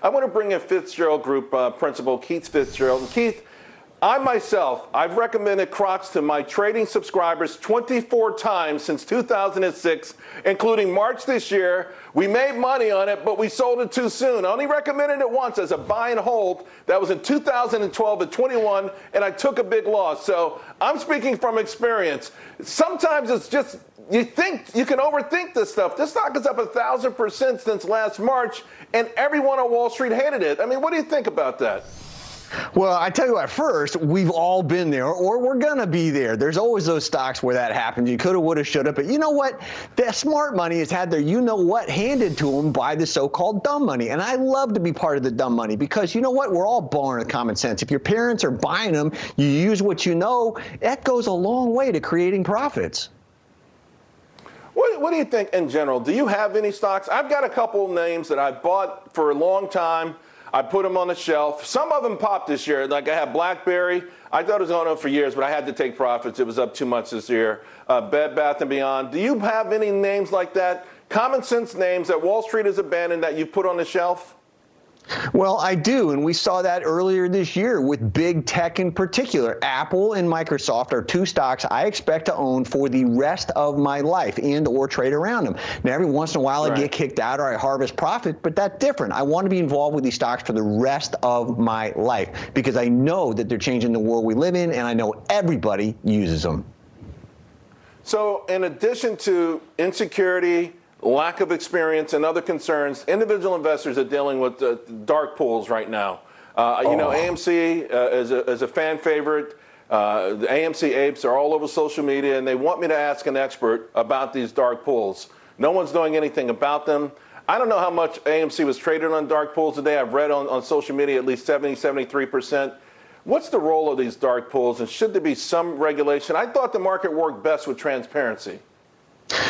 I want to bring in Fitzgerald Group Principal Keith Fitzgerald. And Keith, I've recommended Crocs to my trading subscribers 24 times since 2006, including March this year. We made money on it, but we sold it too soon. I only recommended it once as a buy and hold. That was in 2012 and 21, and I took a big loss. So I'm speaking from experience. Sometimes it's just, you think you can overthink this stuff. This stock is up 1,000% since last March, and everyone on Wall Street hated it. I mean, what do you think about that? Well, I tell you what, first, we've all been there, or we're going to be there. There's always those stocks where that happens. You coulda, woulda, shoulda, but you know what? The smart money has had their you-know-what handed to them by the so-called dumb money. And I love to be part of the dumb money because you know what? We're all born with common sense. If your parents are buying them, you use what you know, that goes a long way to creating profits. What do you think in general? Do you have any stocks? I've got a couple of names that I bought for a long time. I put them on the shelf. Some of them popped this year. Like I have BlackBerry. I thought it was going up for years, but I had to take profits. It was up too much this year. Bed Bath & Beyond. Do you have any names like that? Common sense names that Wall Street has abandoned that you put on the shelf? Well, I do, and we saw that earlier this year with big tech in particular. Apple and Microsoft are two stocks I expect to own for the rest of my life and or trade around them. Now, every once in a while I get kicked out or I harvest profit, but that's different. I want to be involved with these stocks for the rest of my life because I know that they're changing the world we live in, and I know everybody uses them. So in addition to insecurity, lack of experience, and other concerns, individual investors are dealing with dark pools right now. You know, AMC is a fan favorite. The AMC apes are all over social media, and they want me to ask an expert about these dark pools. No one's doing anything about them. I don't know how much AMC was traded on dark pools today. I've read on social media at least 70, 73%. What's the role of these dark pools, and should there be some regulation? I thought the market worked best with transparency.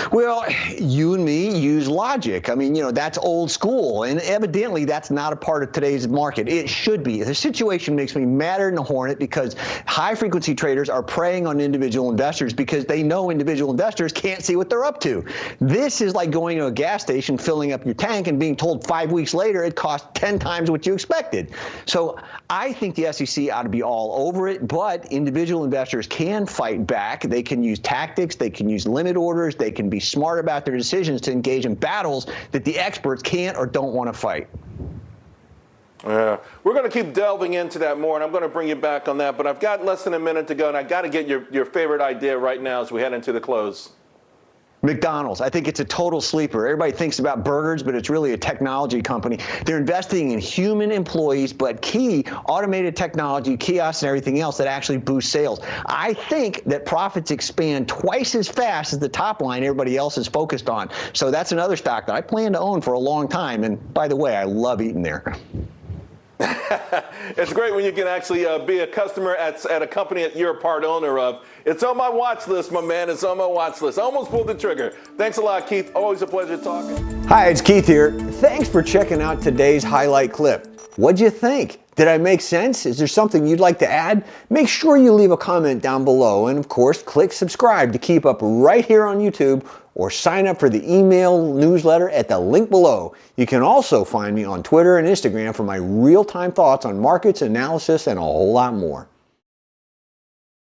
Well, you and me use logic. I mean, you know, that's old school, and evidently that's not a part of today's market. It should be. The situation makes me madder than a hornet because high-frequency traders are preying on individual investors because they know individual investors can't see what they're up to. This is like going to a gas station, filling up your tank, and being told 5 weeks later it cost 10 times what you expected. So I think the SEC ought to be all over it, but individual investors can fight back. They can use tactics. They can use limit orders. They can be smart about their decisions to engage in battles that the experts can't or don't want to fight. We're going to keep delving into that more, and I'm going to bring you back on that. But I've got less than a minute to go, and I've got to get your favorite idea right now as we head into the close. McDonald's. I think it's a total sleeper. Everybody thinks about burgers, but it's really a technology company. They're investing in human employees, but key automated technology, kiosks, and everything else that actually boosts sales. I think that profits expand twice as fast as the top line everybody else is focused on. So that's another stock that I plan to own for a long time. And by the way, I love eating there. It's great when you can actually be a customer at a company that you're a part owner of. It's on my watch list, my man. It's on my watch list. I almost pulled the trigger. Thanks a lot, Keith. Always a pleasure talking. Hi, it's Keith here. Thanks for checking out today's highlight clip. What'd you think? Did I make sense? Is there something you'd like to add? Make sure you leave a comment down below, and of course, click subscribe to keep up right here on YouTube, or sign up for the email newsletter at the link below. You can also find me on Twitter and Instagram for my real-time thoughts on markets, analysis, and a whole lot more.